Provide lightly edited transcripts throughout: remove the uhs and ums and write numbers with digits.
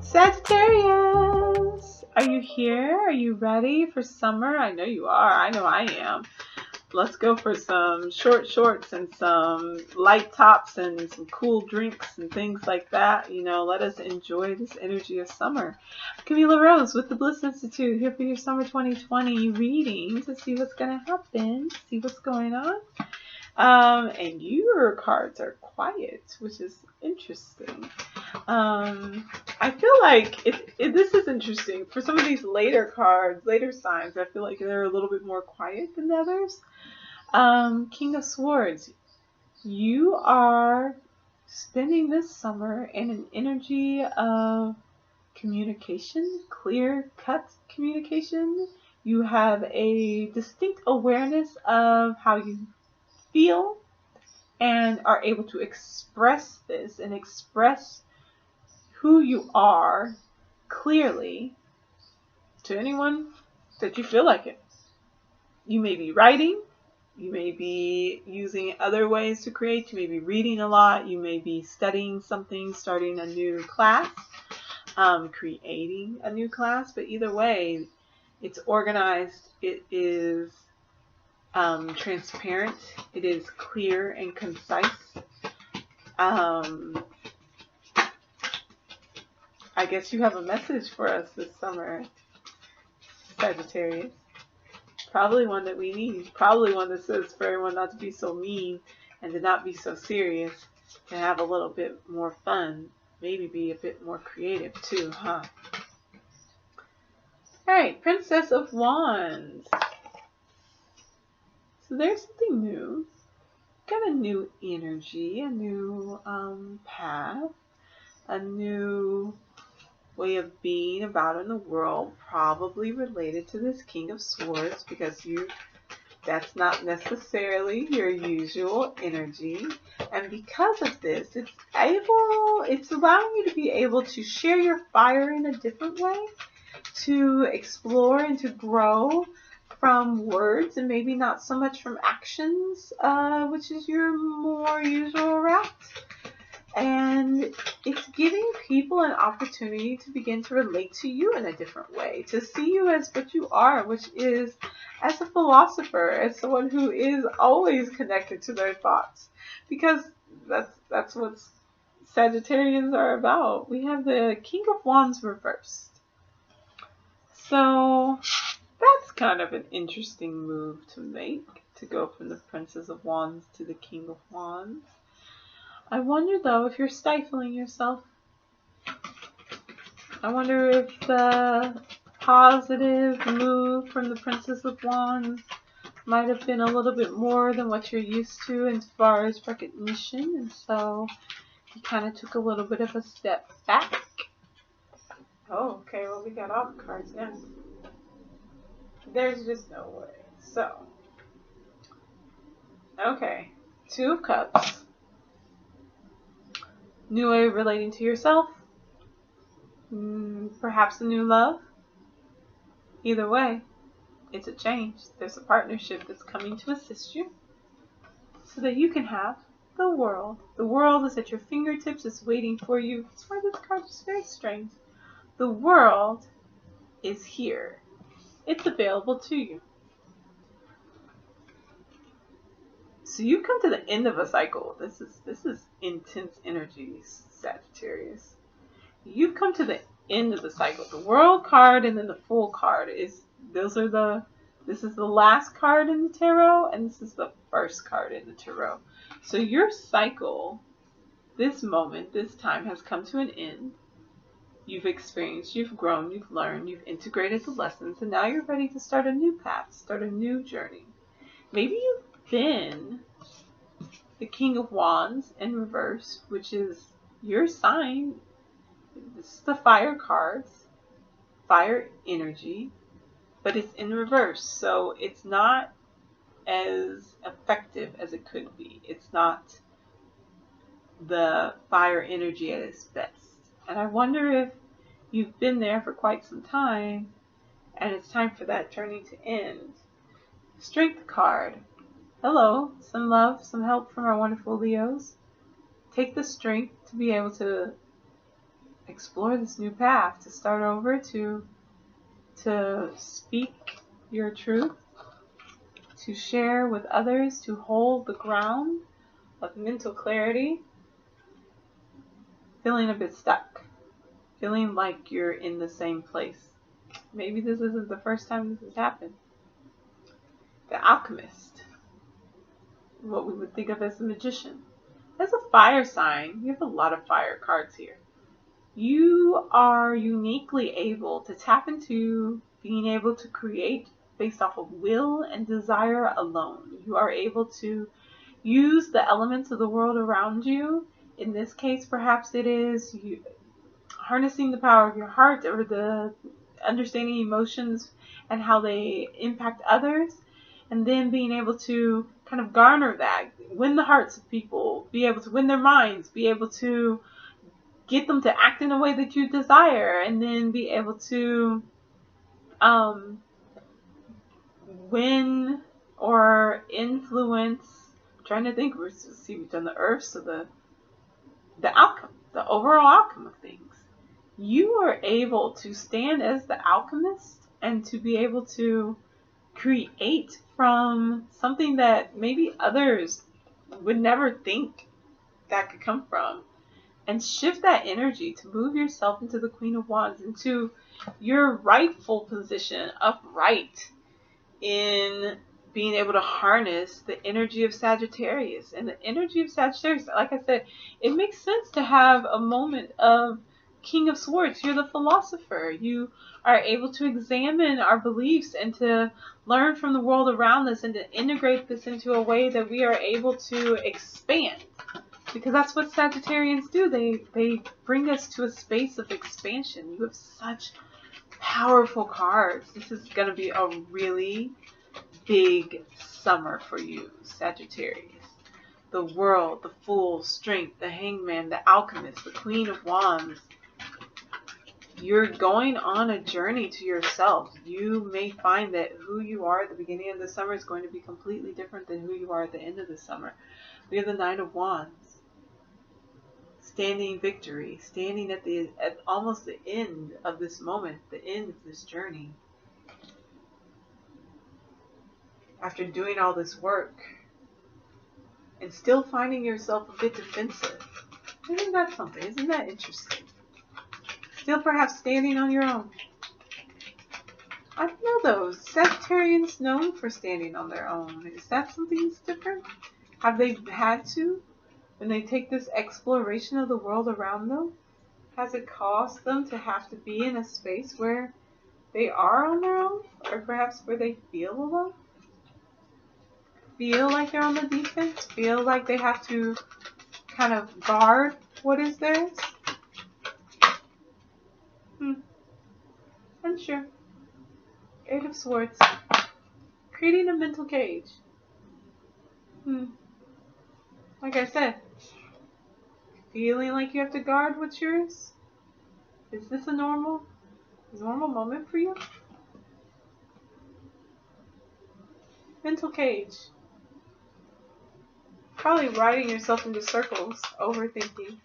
Sagittarius, are you here? Are you ready for summer? I know you are. I know I am. Let's go for some short shorts and some light tops and some cool drinks and things like that. Let us enjoy this energy of summer. Kamilah Rose with the Bliss Institute here for your summer 2020 reading to see what's going to happen, see what's going on. And your cards are quiet, which is interesting. I feel like this is interesting. For some of these later cards, later signs, I feel like they're a little bit more quiet than the others. King of Swords, you are spending this summer in an energy of communication, clear-cut communication. You have a distinct awareness of how you feel and are able to express this and express who you are clearly to anyone that you feel like it. You may be writing, you may be using other ways to create, you may be reading a lot, you may be studying something, starting a new class, creating a new class, but either way, it's organized, it is transparent, it is clear and concise. I guess you have a message for us this summer, Sagittarius. Probably one that we need. Probably one that says for everyone not to be so mean and to not be so serious, to have a little bit more fun. Maybe be a bit more creative too, huh? Alright, Princess of Wands. So there's something new. Got a new energy, a new path, a new way of being about in the world, probably related to this King of Swords, because that's not necessarily your usual energy. And because of this, it's allowing you to be able to share your fire in a different way, to explore and to grow from words and maybe not so much from actions, which is your more usual route. And it's giving people an opportunity to begin to relate to you in a different way, to see you as what you are, which is as a philosopher, as someone who is always connected to their thoughts, because that's what Sagittarians are about. We have the King of Wands reversed. So that's kind of an interesting move to make, to go from the Princess of Wands to the King of Wands. I wonder, though, if you're stifling yourself. I wonder if the positive move from the Princess of Wands might have been a little bit more than what you're used to as far as recognition, and so you kind of took a little bit of a step back. Oh, okay, well, we got all the cards now. There's just no way. So, okay, Two of Cups. New way of relating to yourself. Perhaps a new love. Either way, it's a change. There's a partnership that's coming to assist you so that you can have the world. The world is at your fingertips. It's waiting for you. That's why this card is very strange. The world is here. It's available to you. So you come to the end of a cycle. This is intense energy, Sagittarius. You've come to the end of the cycle. The World card and then the Fool card this is the last card in the tarot, and this is the first card in the tarot. So your cycle, this moment, this time has come to an end. You've experienced, you've grown, you've learned, you've integrated the lessons, and now you're ready to start a new path, start a new journey. Maybe you've been the King of Wands in reverse, which is your sign. This is the fire cards, fire energy, but it's in reverse, so it's not as effective as it could be. It's not the fire energy at its best. And I wonder if you've been there for quite some time and it's time for that journey to end. Strength card. Hello, some love, some help from our wonderful Leos. Take the strength to be able to explore this new path, to start over, to speak your truth, to share with others, to hold the ground of mental clarity, feeling a bit stuck, feeling like you're in the same place. Maybe this isn't the first time this has happened. The alchemist, what we would think of as the magician. As a fire sign, you have a lot of fire cards here. You are uniquely able to tap into being able to create based off of will and desire alone. You are able to use the elements of the world around you. In this case, perhaps it is you harnessing the power of your heart, or the understanding emotions and how they impact others, and then being able to kind of garner that, win the hearts of people, be able to win their minds, be able to get them to act in a way that you desire, and then be able to win or influence. I'm trying to think. We've done the earth, so the outcome, the overall outcome of things. You are able to stand as the alchemist and to be able to create from something that maybe others would never think that could come from, and shift that energy to move yourself into the Queen of Wands, into your rightful position, upright, in being able to harness the energy of Sagittarius. And the energy of Sagittarius, like I said, it makes sense to have a moment of King of Swords. You're the philosopher. You are able to examine our beliefs and to learn from the world around us, and to integrate this into a way that we are able to expand. Because that's what Sagittarians do. They bring us to a space of expansion. You have such powerful cards. This is going to be a really big summer for you, Sagittarius. The World, the Fool, Strength, the Hangman, the Alchemist, the Queen of Wands. You're going on a journey to yourself. You may find that who you are at the beginning of the summer is going to be completely different than who you are at the end of the summer. We have the Nine of Wands. Standing victory, standing at almost the end of this moment, the end of this journey. After doing all this work and still finding yourself a bit defensive. Isn't that something? Isn't that interesting? Still perhaps standing on your own. I don't know though. Sagittarians known for standing on their own. Is that something that's different? Have they had to? When they take this exploration of the world around them, has it caused them to have to be in a space where they are on their own? Or perhaps where they feel alone? Feel like they're on the defense? Feel like they have to kind of guard what is theirs? Unsure. Eight of Swords. Creating a mental cage. Like I said, feeling like you have to guard what's yours? Is this a normal moment for you? Mental cage. Probably riding yourself into circles, overthinking.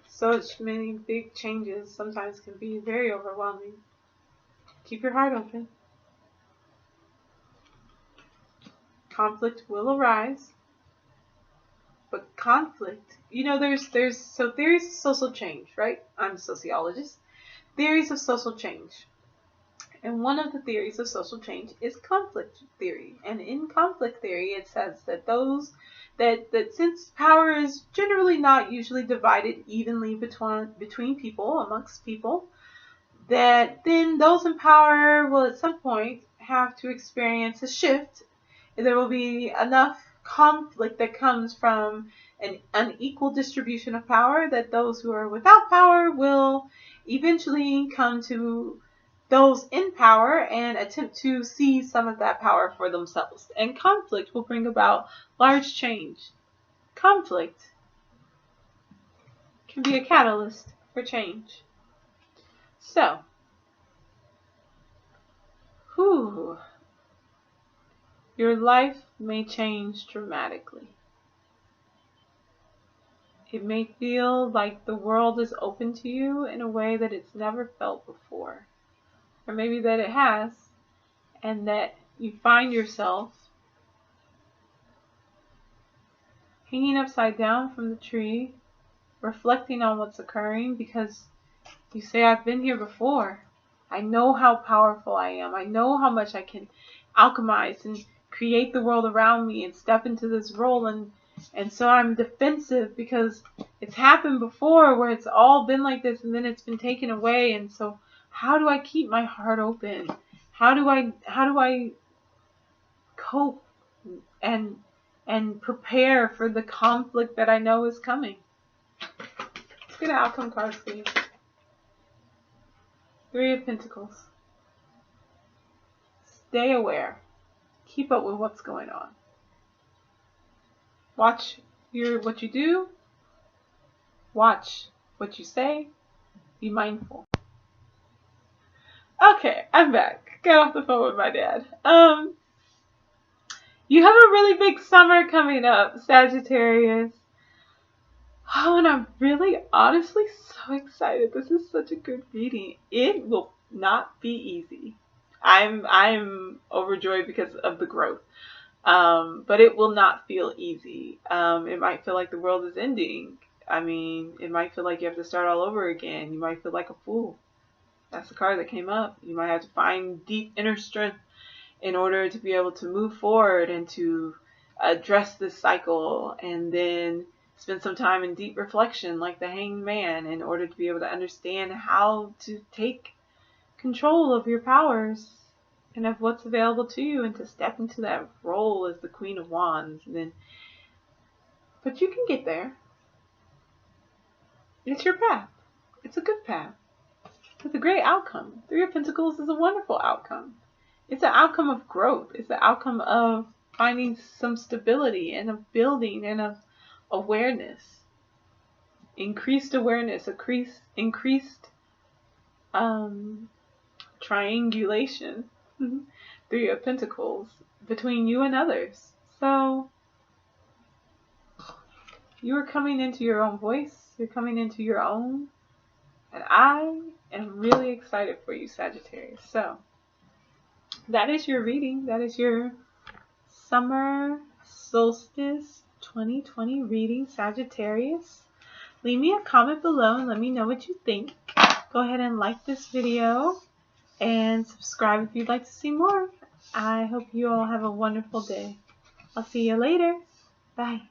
So many big changes sometimes can be very overwhelming. Keep your heart open. Conflict will arise. But conflict, there's theories of social change, right? I'm a sociologist. Theories of social change. And one of the theories of social change is conflict theory. And in conflict theory, it says that that since power is generally not usually divided evenly between people, amongst people, that then those in power will at some point have to experience a shift. And there will be enough conflict that comes from an unequal distribution of power that those who are without power will eventually come to those in power and attempt to seize some of that power for themselves. And conflict will bring about large change. Conflict can be a catalyst for change. So, your life may change dramatically. It may feel like the world is open to you in a way that it's never felt before. Or maybe that it has, and that you find yourself hanging upside down from the tree, reflecting on what's occurring because you say, I've been here before. I know how powerful I am. I know how much I can alchemize and create the world around me and step into this role. And so I'm defensive because it's happened before where it's all been like this and then it's been taken away. And so how do I keep my heart open? How do I cope and prepare for the conflict that I know is coming? Let's get an outcome card, please. 3 of Pentacles. Stay aware. Keep up with what's going on. Watch what you do. Watch what you say. Be mindful. Okay, I'm back. Got off the phone with my dad. You have a really big summer coming up, Sagittarius. Oh, and I'm really, honestly so excited. This is such a good reading. It will not be easy. I'm overjoyed because of the growth. But it will not feel easy. It might feel like the world is ending. I mean, it might feel like you have to start all over again. You might feel like a fool. That's the card that came up. You might have to find deep inner strength in order to be able to move forward and to address this cycle, and then spend some time in deep reflection like the Hanged Man in order to be able to understand how to take control of your powers and of what's available to you, and to step into that role as the Queen of Wands. But you can get there. It's your path. It's a good path. It's a great outcome. 3 of Pentacles is a wonderful outcome. It's an outcome of growth. It's an outcome of finding some stability and of building and of awareness. Increased awareness, increased triangulation. 3 of Pentacles between you and others. So you are coming into your own voice. You're coming into your own. And I am really excited for you, Sagittarius. So that is your reading. That is your summer solstice 2020 reading, Sagittarius. Leave me a comment below and let me know what you think. Go ahead and like this video and subscribe if you'd like to see more. I hope you all have a wonderful day. I'll see you later. Bye.